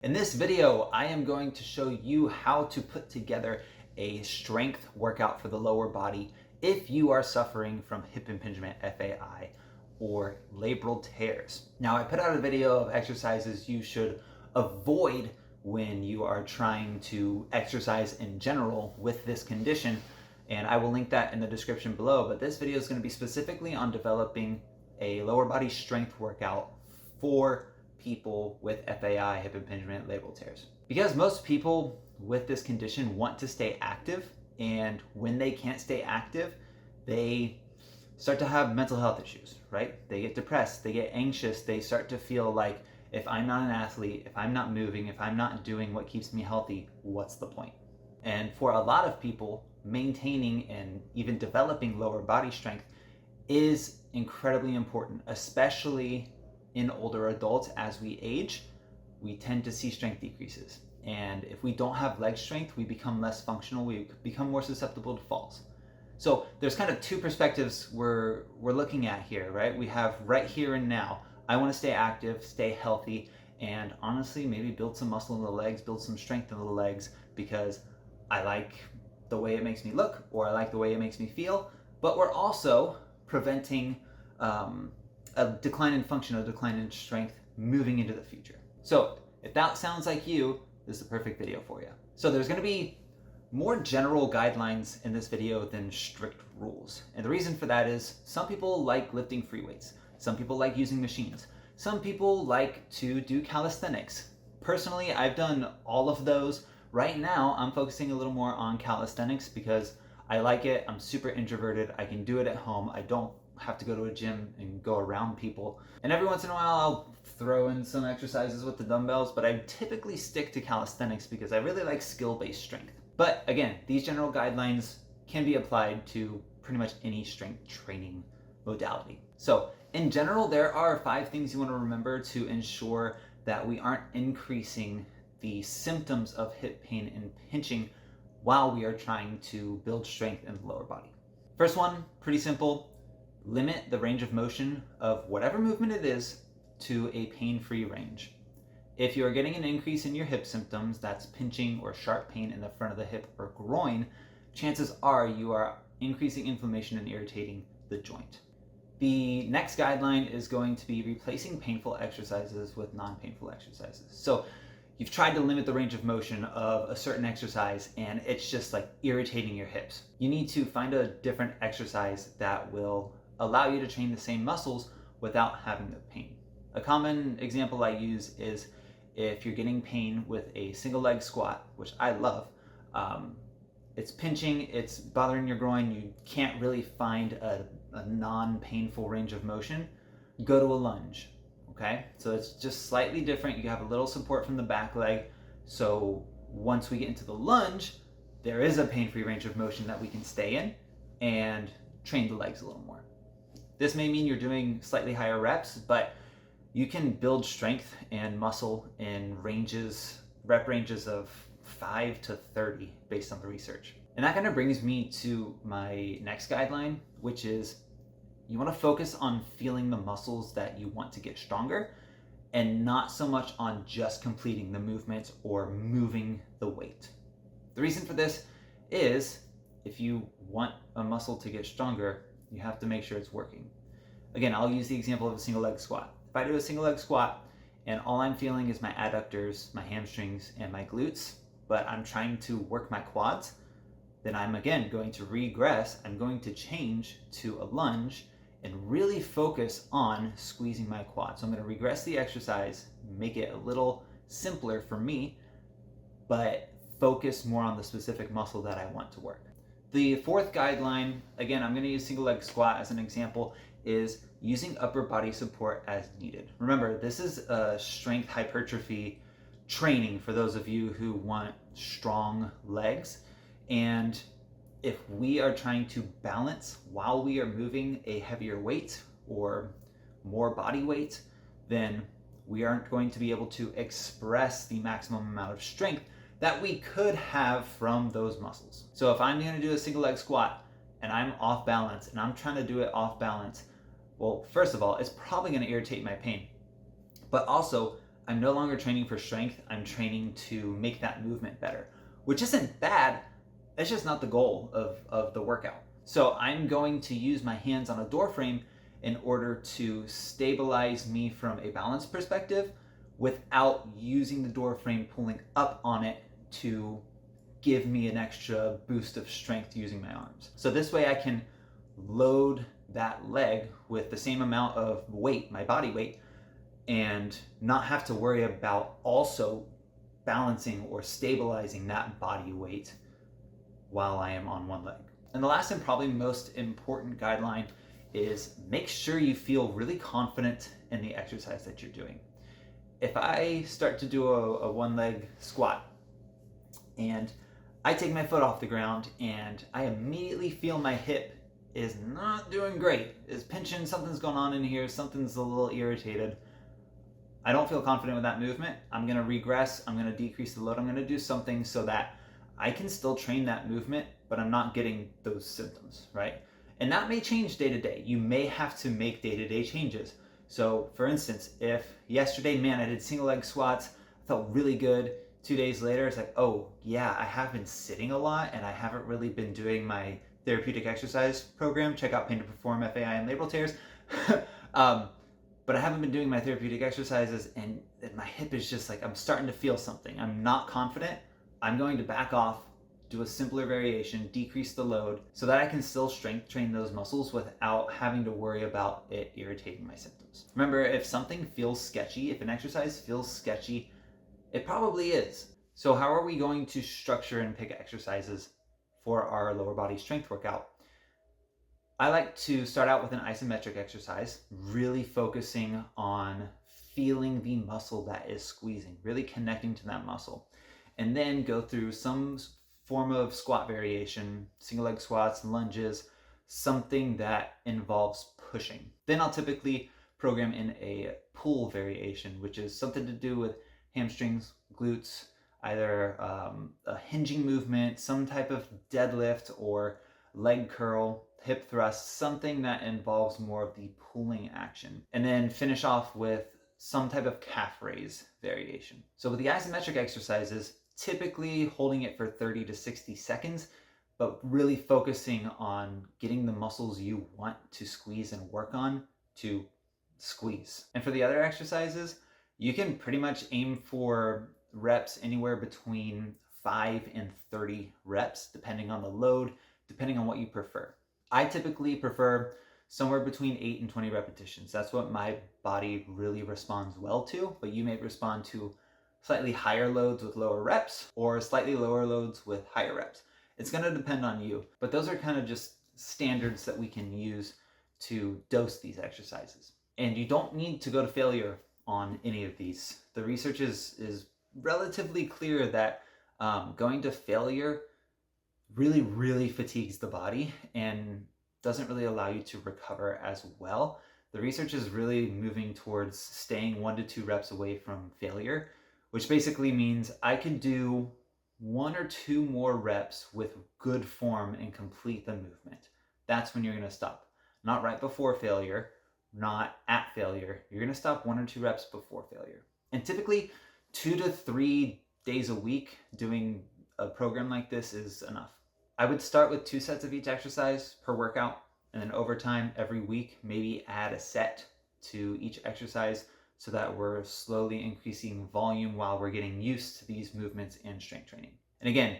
In this video, I am going to show you how to put together a strength workout for the lower body if you are suffering from hip impingement, FAI, or labral tears. Now, I put out a video of exercises you should avoid when you are trying to exercise in general with this condition, and I will link that in the description below, but this video is going to be specifically on developing a lower body strength workout for people with FAI, hip impingement, labral tears. Because most people with this condition want to stay active, and when they can't stay active, they start to have mental health issues, right? They get depressed, they get anxious, they start to feel like, if I'm not an athlete, if I'm not moving, if I'm not doing what keeps me healthy, what's the point? And for a lot of people, maintaining and even developing lower body strength is incredibly important, especially in older adults. As we age, we tend to see strength decreases. And if we don't have leg strength, we become less functional, we become more susceptible to falls. So there's kind of two perspectives we're looking at here, right? We have right here and now. I want to stay active, stay healthy, and honestly, maybe build some muscle in the legs, build some strength in the legs, because I like the way it makes me look, or I like the way it makes me feel. But we're also preventing a decline in function, a decline in strength moving into the future. So if that sounds like you, this is the perfect video for you. So there's going to be more general guidelines in this video than strict rules. And the reason for that is some people like lifting free weights. Some people like using machines. Some people like to do calisthenics. Personally, I've done all of those. Right now, I'm focusing a little more on calisthenics because I like it. I'm super introverted. I can do it at home. I don't have to go to a gym and go around people. And every once in a while, I'll throw in some exercises with the dumbbells, but I typically stick to calisthenics because I really like skill-based strength. But again, these general guidelines can be applied to pretty much any strength training modality. So in general, there are 5 things you want to remember to ensure that we aren't increasing the symptoms of hip pain and pinching while we are trying to build strength in the lower body. First one, pretty simple. Limit the range of motion of whatever movement it is to a pain-free range. If you are getting an increase in your hip symptoms, that's pinching or sharp pain in the front of the hip or groin, chances are you are increasing inflammation and irritating the joint. The next guideline is going to be replacing painful exercises with non-painful exercises. So you've tried to limit the range of motion of a certain exercise and it's just like irritating your hips. You need to find a different exercise that will allow you to train the same muscles without having the pain. A common example I use is if you're getting pain with a single leg squat, which I love. It's pinching, it's bothering your groin, you can't really find a non-painful range of motion, go to a lunge, okay? So it's just slightly different. You have a little support from the back leg. So once we get into the lunge, there is a pain-free range of motion that we can stay in and train the legs a little more. This may mean you're doing slightly higher reps, but you can build strength and muscle in rep ranges of 5 to 30 based on the research. And that kind of brings me to my next guideline, which is you want to focus on feeling the muscles that you want to get stronger and not so much on just completing the movement or moving the weight. The reason for this is if you want a muscle to get stronger, you have to make sure it's working. Again, I'll use the example of a single leg squat. If I do a single leg squat and all I'm feeling is my adductors, my hamstrings, and my glutes, but I'm trying to work my quads, then I'm again going to regress. I'm going to change to a lunge and really focus on squeezing my quads. So I'm going to regress the exercise, make it a little simpler for me, but focus more on the specific muscle that I want to work. The fourth guideline, again, I'm going to use single leg squat as an example, is using upper body support as needed. Remember, this is a strength hypertrophy training for those of you who want strong legs. And if we are trying to balance while we are moving a heavier weight or more body weight, then we aren't going to be able to express the maximum amount of strength that we could have from those muscles. So if I'm going to do a single leg squat and I'm off balance and I'm trying to do it off balance, well, first of all, it's probably going to irritate my pain. But also, I'm no longer training for strength, I'm training to make that movement better, which isn't bad, it's just not the goal of the workout. So I'm going to use my hands on a door frame in order to stabilize me from a balance perspective without using the door frame pulling up on it to give me an extra boost of strength using my arms. So this way I can load that leg with the same amount of weight, my body weight, and not have to worry about also balancing or stabilizing that body weight while I am on one leg. And the last and probably most important guideline is make sure you feel really confident in the exercise that you're doing. If I start to do a one leg squat and I take my foot off the ground and I immediately feel my hip is not doing great, is pinching, something's going on in here, something's a little irritated, I don't feel confident with that movement, I'm going to regress, I'm going to decrease the load, I'm going to do something so that I can still train that movement, but I'm not getting those symptoms, right? And that may change day to day. You may have to make day-to-day changes. So for instance, if yesterday, man, I did single leg squats, I felt really good. 2 days later, it's like, oh yeah, I have been sitting a lot and I haven't really been doing my therapeutic exercise program. Check out Pain to Perform, FAI, and Labral tears. But I haven't been doing my therapeutic exercises and my hip is just like, I'm starting to feel something. I'm not confident. I'm going to back off, do a simpler variation, decrease the load so that I can still strength train those muscles without having to worry about it irritating my symptoms. Remember, if something feels sketchy, if an exercise feels sketchy, it probably is. So how are we going to structure and pick exercises for our lower body strength workout? I like to start out with an isometric exercise, really focusing on feeling the muscle that is squeezing, really connecting to that muscle. And then go through some form of squat variation, single leg squats, lunges, something that involves pushing. Then I'll typically program in a pull variation, which is something to do with hamstrings, glutes, either a hinging movement, some type of deadlift or leg curl, hip thrust, something that involves more of the pulling action. And then finish off with some type of calf raise variation. So with the isometric exercises, typically holding it for 30 to 60 seconds, but really focusing on getting the muscles you want to squeeze and work on to squeeze. And for the other exercises, you can pretty much aim for reps anywhere between 5 and 30 reps, depending on the load, depending on what you prefer. I typically prefer somewhere between 8 and 20 repetitions. That's what my body really responds well to, but you may respond to slightly higher loads with lower reps or slightly lower loads with higher reps. It's going to depend on you, but those are kind of just standards that we can use to dose these exercises. And you don't need to go to failure on any of these. The research is relatively clear that going to failure really fatigues the body and doesn't really allow you to recover as well. The research is really moving towards staying 1 to 2 reps away from failure, which basically means I can do 1 or 2 more reps with good form and complete the movement. That's when you're going to stop. Not right before failure, not at failure. You're going to stop 1 or 2 reps before failure. And typically 2 to 3 days a week doing a program like this is enough. I would start with 2 sets of each exercise per workout, and then over time, every week, maybe add a set to each exercise so that we're slowly increasing volume while we're getting used to these movements and strength training. And again,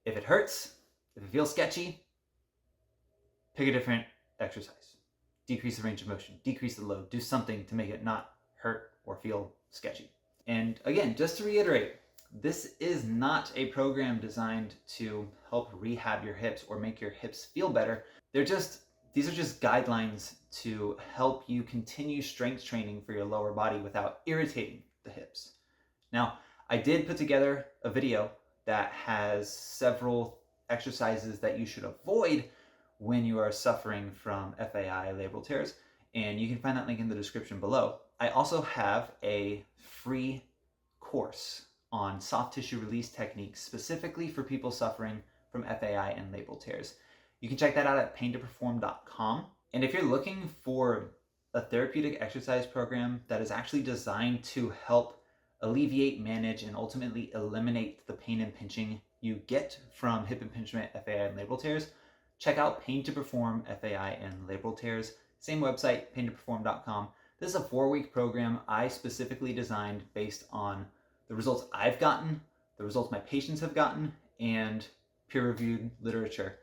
if it hurts, if it feels sketchy, pick a different exercise. Decrease the range of motion, decrease the load, do something to make it not hurt or feel sketchy. And again, just to reiterate, this is not a program designed to help rehab your hips or make your hips feel better. These are just guidelines to help you continue strength training for your lower body without irritating the hips. Now, I did put together a video that has several exercises that you should avoid when you are suffering from FAI labral tears, and you can find that link in the description below. I also have a free course on soft tissue release techniques specifically for people suffering from FAI and labral tears. You can check that out at paintoperform.com. And if you're looking for a therapeutic exercise program that is actually designed to help alleviate, manage, and ultimately eliminate the pain and pinching you get from hip impingement, FAI, and labral tears, check out Pain to Perform FAI and labral tears. Same website, paintoperform.com. This is a 4-week program I specifically designed based on the results I've gotten, the results my patients have gotten, and peer-reviewed literature,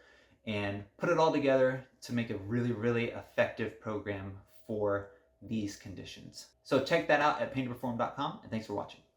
and put it all together to make a really, really effective program for these conditions. So check that out at paintoperform.com, and thanks for watching.